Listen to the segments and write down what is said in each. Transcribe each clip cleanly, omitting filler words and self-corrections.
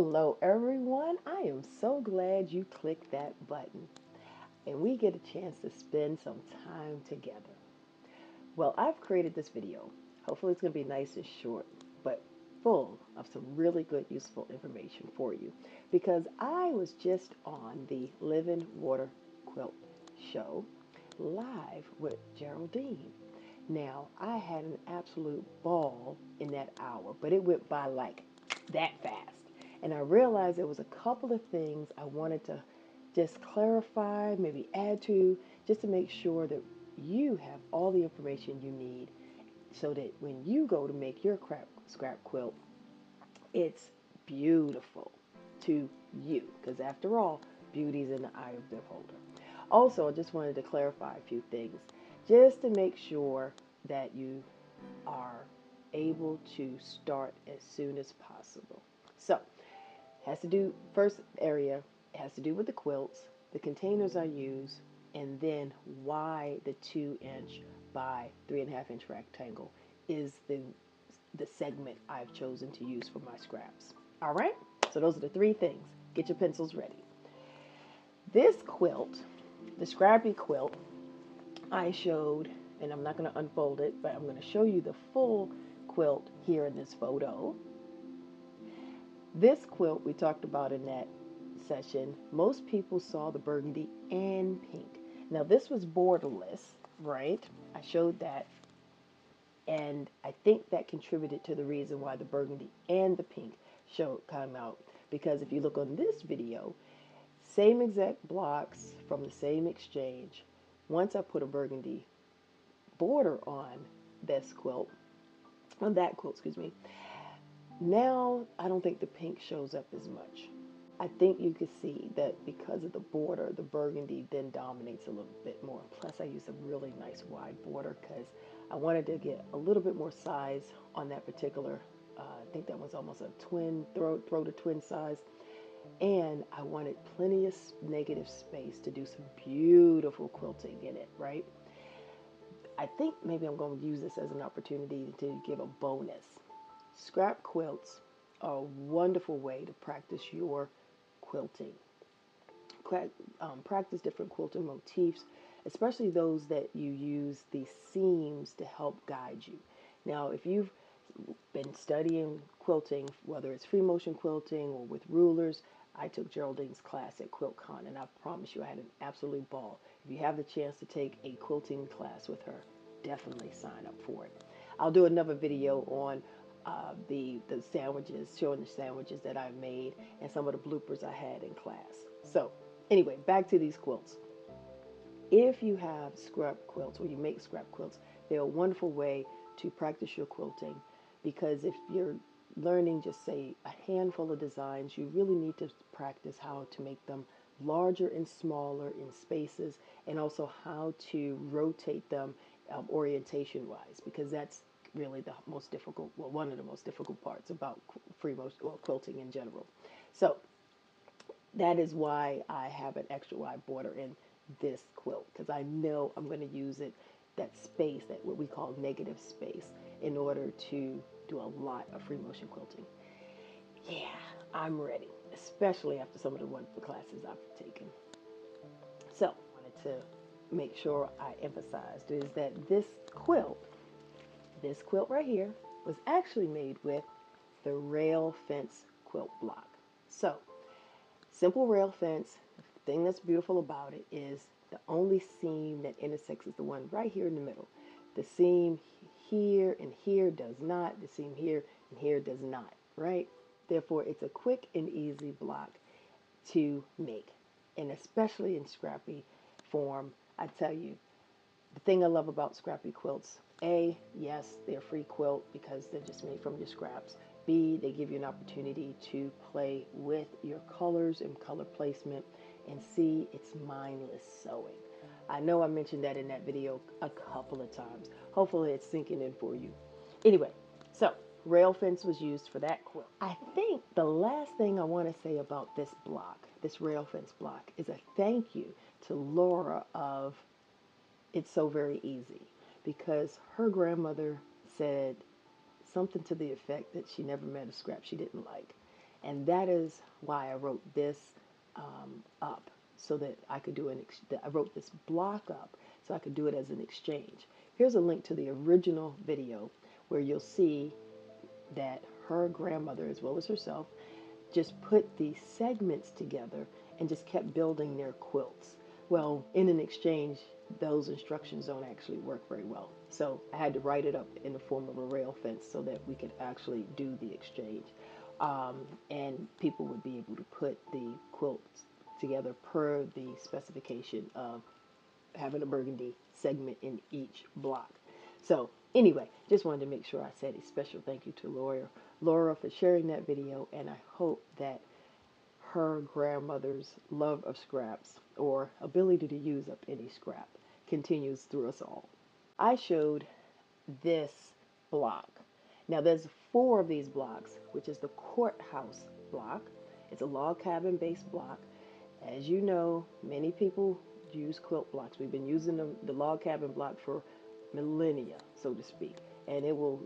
Hello, everyone. I am so glad you clicked that button and we get a chance to spend some time together. Well, I've created this video. Hopefully, it's going to be nice and short, but full of some really good, useful information for you because I was just on the Living Water Quilt show live with Geraldine. Now, I had an absolute ball in that hour, but it went by like that fast. And I realized there was a couple of things I wanted to just clarify, maybe add to, just to make sure that you have all the information you need so that when you go to make your scrap quilt, it's beautiful to you. Because after all, beauty's in the eye of the beholder. Also, I just wanted to clarify a few things just to make sure that you are able to start as soon as possible. So, has to do, first area has to do with the quilts, the containers I use, and then why the 2-inch by 3.5-inch rectangle is the segment I've chosen to use for my scraps. All right, so those are the three things. Get your pencils ready. This quilt, the Scrappy quilt, I showed, and I'm not going to unfold it, but I'm going to show you the full quilt here in this photo. This quilt we talked about in that session, most people saw the burgundy and pink. Now this was borderless, right? I showed that, and I think that contributed to the reason why the burgundy and the pink come out, because if you look on this video, same exact blocks from the same exchange. Once I put a burgundy border on this quilt, on that quilt, excuse me, now I don't think the pink shows up as much. I think you can see that because of the border, the burgundy then dominates a little bit more. Plus, I used a really nice wide border because I wanted to get a little bit more size on that particular, I think that was almost a twin, throw to twin size. And I wanted plenty of negative space to do some beautiful quilting in it, right? I think maybe I'm going to use this as an opportunity to give a bonus. Scrap quilts are a wonderful way to practice your quilting. Practice different quilting motifs, especially those that you use the seams to help guide you. Now, if you've been studying quilting, whether it's free motion quilting or with rulers, I took Geraldine's class at QuiltCon, and I promise you I had an absolute ball. If you have the chance to take a quilting class with her, definitely sign up for it. I'll do another video on the sandwiches, showing the sandwiches that I made and some of the bloopers I had in class. So anyway, back to these quilts. If you have scrap quilts or you make scrap quilts, they're a wonderful way to practice your quilting, because if you're learning just say a handful of designs, you really need to practice how to make them larger and smaller in spaces, and also how to rotate them orientation wise, because that's really the most difficult, well, one of the most difficult parts about free motion or quilting in general. So that is why I have an extra wide border in this quilt, because I know I'm going to use it, that space, that what we call negative space, in order to do a lot of free motion quilting. Yeah, I'm ready, especially after some of the wonderful classes I've taken. So I wanted to make sure I emphasized is that this quilt right here, was actually made with the rail fence quilt block. So, simple rail fence. The thing that's beautiful about it is the only seam that intersects is the one right here in the middle. The seam here and here does not. The seam here and here does not, right? Therefore, it's a quick and easy block to make. And especially in scrappy form, I tell you, the thing I love about scrappy quilts, A, yes, they're free quilt because they're just made from your scraps. B, they give you an opportunity to play with your colors and color placement. And C, it's mindless sewing. I know I mentioned that in that video a couple of times. Hopefully it's sinking in for you. Anyway, so rail fence was used for that quilt. I think the last thing I want to say about this block, this rail fence block, is a thank you to Laura of It's So Very Easy, because her grandmother said something to the effect that she never met a scrap she didn't like. And that is why I wrote this up so that I could do I wrote this block up so I could do it as an exchange. Here's a link to the original video where you'll see that her grandmother, as well as herself, just put these segments together and just kept building their quilts. Well, in an exchange, those instructions don't actually work very well. So I had to write it up in the form of a rail fence so that we could actually do the exchange. And people would be able to put the quilts together per the specification of having a burgundy segment in each block. So anyway, just wanted to make sure I said a special thank you to Laura for sharing that video, and I hope that her grandmother's love of scraps or ability to use up any scrap continues through us all. I showed this block. Now there's 4 of these blocks, which is the Courthouse block. It's a log cabin based block. As you know, many people use quilt blocks. We've been using the log cabin block for millennia, so to speak, and it will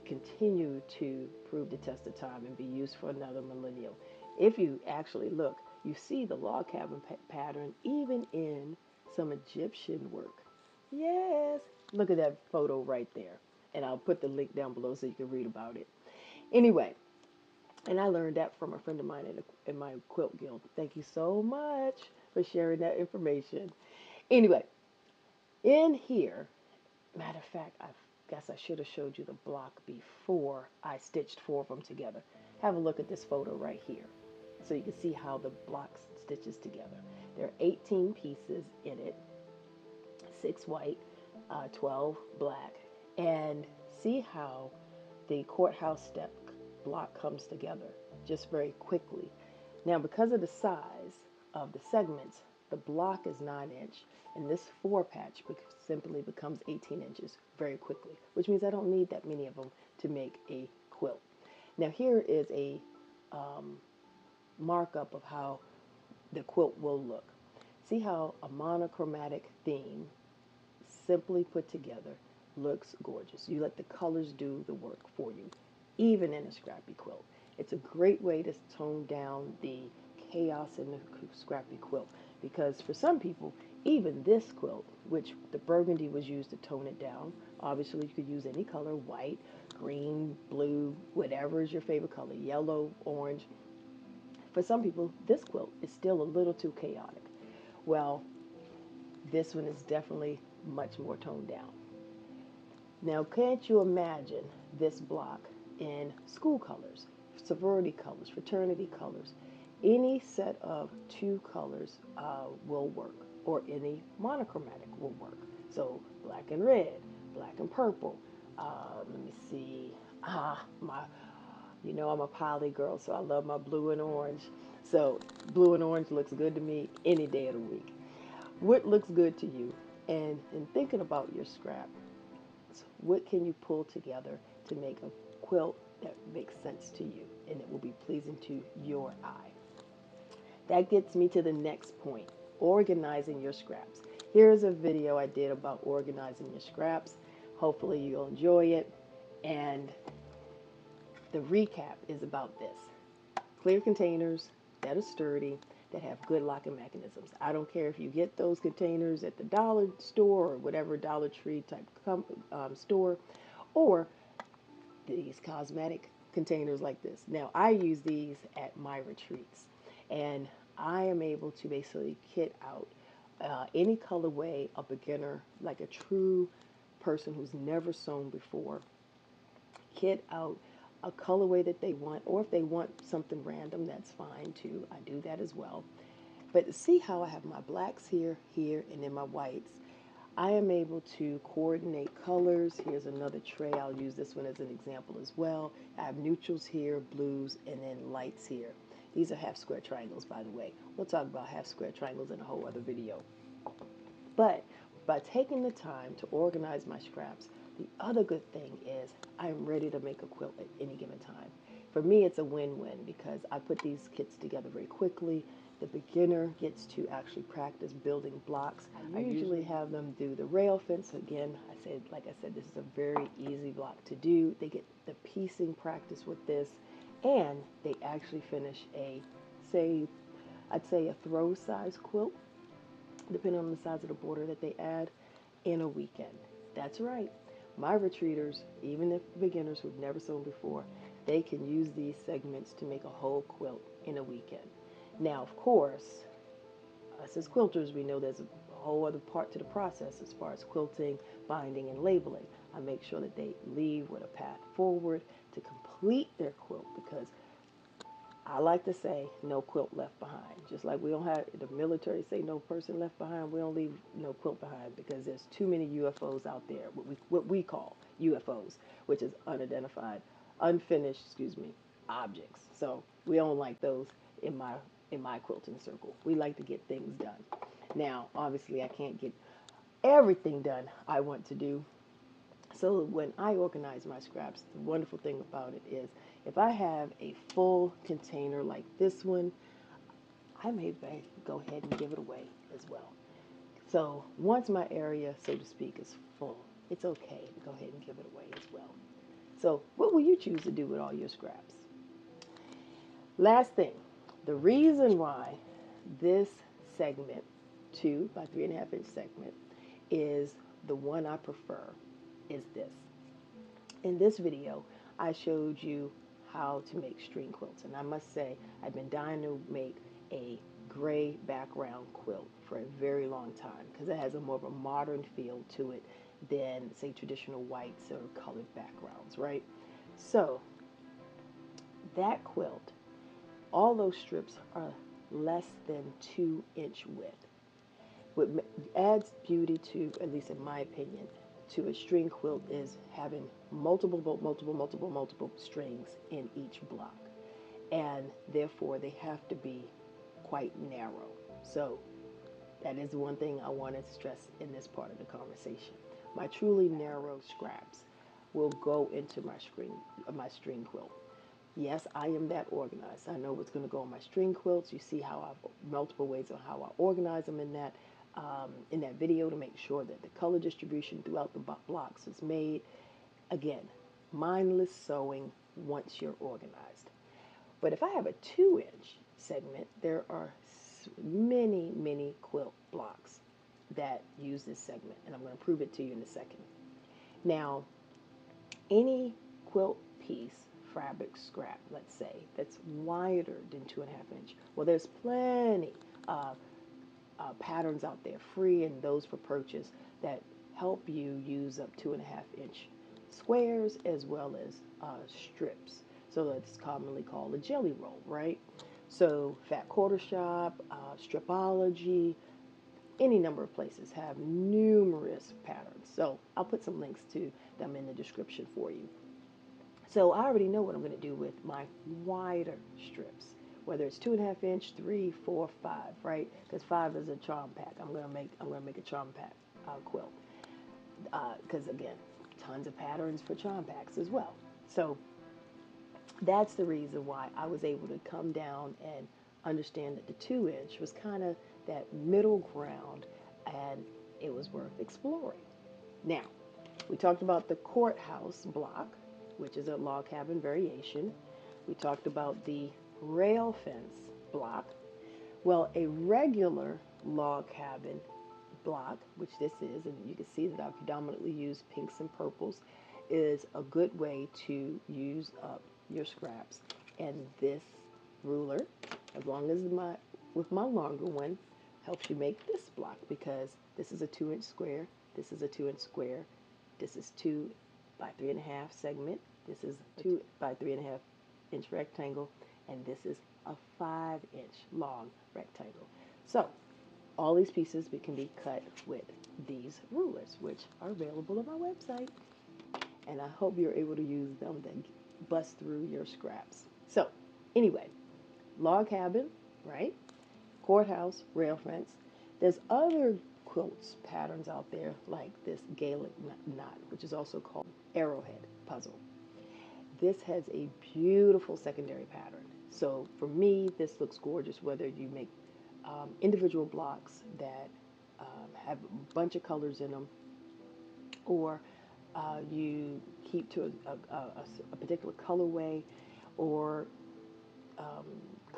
continue to prove the test of time and be used for another millennium. If you actually look, you see the log cabin pattern even in some Egyptian work. Yes, look at that photo right there. And I'll put the link down below so you can read about it. Anyway, and I learned that from a friend of mine in my quilt guild. Thank you so much for sharing that information. Anyway, in here, matter of fact, I guess I should have showed you the block before I stitched 4 of them together. Have a look at this photo right here so you can see how the block stitches together. There are 18 pieces in it, 6 white, 12 black, and see how the Courthouse Step block comes together just very quickly. Now, because of the size of the segments, the block is 9-inch, and this 4 patch simply becomes 18 inches very quickly, which means I don't need that many of them to make a quilt. Now, here is a markup of how the quilt will look. See how a monochromatic theme, simply put together, looks gorgeous. You let the colors do the work for you, even in a scrappy quilt. It's a great way to tone down the chaos in the scrappy quilt, because for some people, even this quilt, which the burgundy was used to tone it down, obviously you could use any color, white, green, blue, whatever is your favorite color, yellow, orange. For some people, this quilt is still a little too chaotic. Well, this one is definitely much more toned down. Now, can't you imagine this block in school colors, sorority colors, fraternity colors? Any set of 2 colors will work, or any monochromatic will work. So black and red, black and purple. Let me see. I'm a poly girl, so I love my blue and orange. So blue and orange looks good to me any day of the week. What looks good to you? And in thinking about your scrap, what can you pull together to make a quilt that makes sense to you and it will be pleasing to your eye? That gets me to the next point, organizing your scraps. Here's a video I did about organizing your scraps. Hopefully you'll enjoy it. And the recap is about this. Clear containers that are sturdy, that have good locking mechanisms. I don't care if you get those containers at the dollar store or whatever Dollar Tree type store, or these cosmetic containers like this. Now, I use these at my retreats, and I am able to basically kit out any colorway a beginner, like a true person who's never sewn before, kit out a colorway that they want, or if they want something random, that's fine too. I do that as well. But see how I have my blacks here, and then my whites. I am able to coordinate colors. Here's another tray. I'll use this one as an example as well. I have neutrals here, blues, and then lights here. These are half square triangles, by the way. We'll talk about half square triangles in a whole other video. But by taking the time to organize my scraps, the other good thing is I'm ready to make a quilt at any given time. For me, it's a win-win because I put these kits together very quickly. The beginner gets to actually practice building blocks. I usually have them do the rail fence. Again, like I said, this is a very easy block to do. They get the piecing practice with this. And they actually finish say, I'd say a throw size quilt, depending on the size of the border that they add, in a weekend. That's right. My retreaters, even the beginners who've never sewn before, they can use these segments to make a whole quilt in a weekend. Now, of course, us as quilters, we know there's a whole other part to the process as far as quilting, binding, and labeling. I make sure that they leave with a path forward to complete their quilt because I like to say no quilt left behind. Just like we don't have the military say no person left behind, we don't leave no quilt behind because there's too many UFOs out there, what we call UFOs, which is unidentified, unfinished, objects. So we don't like those in my quilting circle. We like to get things done. Now, obviously, I can't get everything done I want to do. So when I organize my scraps, the wonderful thing about it is if I have a full container like this one, I may go ahead and give it away as well. So once my area, so to speak, is full, it's okay to go ahead and give it away as well. So what will you choose to do with all your scraps? Last thing, the reason why this segment, 2 by 3.5 inch segment, is the one I prefer is this. In this video, I showed you how to make string quilts, and I must say I've been dying to make a gray background quilt for a very long time because it has a more of a modern feel to it than, say, traditional whites or colored backgrounds, right? So that quilt, all those strips are less than 2-inch width. What adds beauty to, at least in my opinion, to a string quilt is having multiple strings in each block. And therefore, they have to be quite narrow. So that is one thing I want to stress in this part of the conversation. My truly narrow scraps will go into my string quilt. Yes, I am that organized. I know what's going to go on my string quilts. You see how I've multiple ways of how I organize them in that video to make sure that the color distribution throughout the blocks is made. Again, mindless sewing once you're organized. But if I have a 2-inch segment, there are many quilt blocks that use this segment, and I'm going to prove it to you in a second. Now, any quilt piece, fabric scrap, let's say, that's wider than 2.5 inch, well, there's plenty of patterns out there, free and those for purchase, that help you use up 2.5 inch squares as well as strips. So that's commonly called a jelly roll, right? So Fat Quarter Shop, Stripology, any number of places have numerous patterns. So I'll put some links to them in the description for you. So I already know what I'm going to do with my wider strips, whether it's 2.5 inch, 3, 4, 5, right? Because 5 is a charm pack. I'm going to make a charm pack quilt. Because again, tons of patterns for charm packs as well. So that's the reason why I was able to come down and understand that the 2-inch was kind of that middle ground, and it was worth exploring. Now, we talked about the courthouse block, which is a log cabin variation. We talked about the rail fence block. Well, a regular log cabin block, which this is, and you can see that I've predominantly used pinks and purples, is a good way to use up your scraps. And this ruler, as long as with my longer one, helps you make this block, because this is a 2-inch square, this is a 2-inch square, this is 2 by 3.5 segment, this is 2 by 3.5 inch rectangle, and this is a 5-inch long rectangle. So all these pieces can be cut with these rulers, which are available on my website, and I hope you're able to use them to bust through your scraps. So anyway, log cabin, right? Courthouse, rail fence. There's other quilts patterns out there like this Gaelic knot, which is also called Arrowhead Puzzle. This has a beautiful secondary pattern. So for me, this looks gorgeous whether you make individual blocks that have a bunch of colors in them, or you keep to a particular colorway, or um,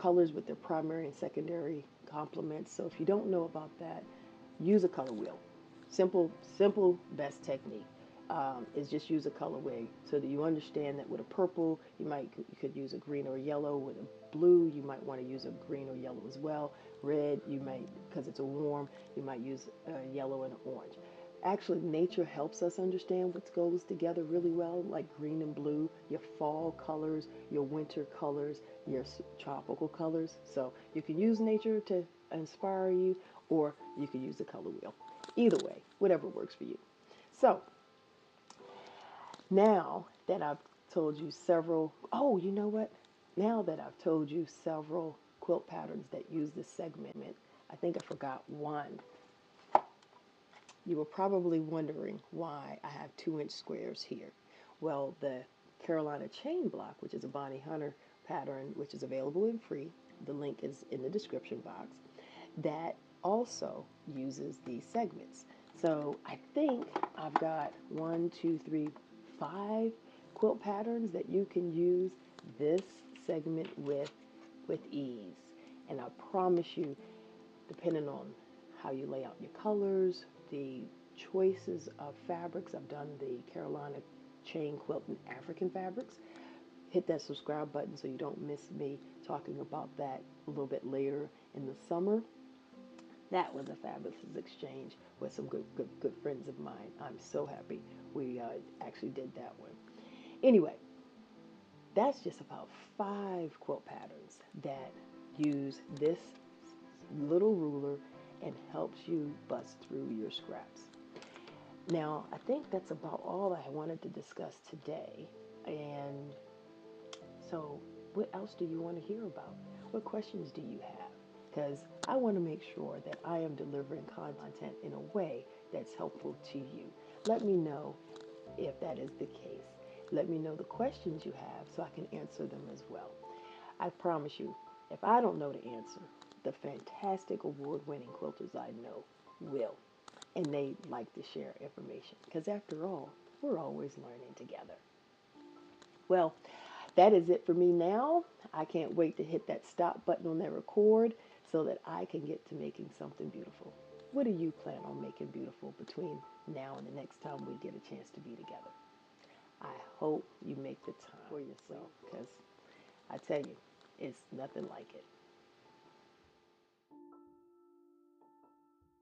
colors with their primary and secondary complements. So if you don't know about that, use a color wheel. Simple, simple, best technique is just use a colorway so that you understand that with a purple, you could use a green or a yellow. With a blue, you might want to use a green or yellow as well. Red, you might, because it's a warm, you might use a yellow and an orange. Actually, nature helps us understand what goes together really well, like green and blue, your fall colors, your winter colors, your tropical colors. So you can use nature to inspire you, or you can use the color wheel. Either way, whatever works for you. So now that I've told you several, oh, you know what? Now that I've told you several quilt patterns that use this segment, I think I forgot one. You were probably wondering why I have 2-inch squares here. Well, the Carolina chain block, which is a Bonnie Hunter pattern, which is available in free, the link is in the description box, that also uses these segments. So I think I've got 5 quilt patterns that you can use this segment with ease. And I promise you, depending on how you lay out your colors, the choices of fabrics. I've done the Carolina chain quilt in African fabrics. Hit that subscribe button so you don't miss me talking about that a little bit later in the summer. That was a fabulous exchange with some good friends of mine. I'm so happy we actually did that one. Anyway, that's just about 5 quilt patterns that use this little ruler and helps you bust through your scraps. Now, I think that's about all I wanted to discuss today. And so, what else do you want to hear about? What questions do you have? Because I want to make sure that I am delivering content in a way that's helpful to you. Let me know if that is the case. Let me know the questions you have so I can answer them as well. I promise you, if I don't know the answer, the fantastic award-winning quilters I know will. And they like to share information because after all, we're always learning together. Well, that is it for me now. I can't wait to hit that stop button on that record so that I can get to making something beautiful. What do you plan on making beautiful between now and the next time we get a chance to be together? I hope you make the time for yourself because I tell you, it's nothing like it.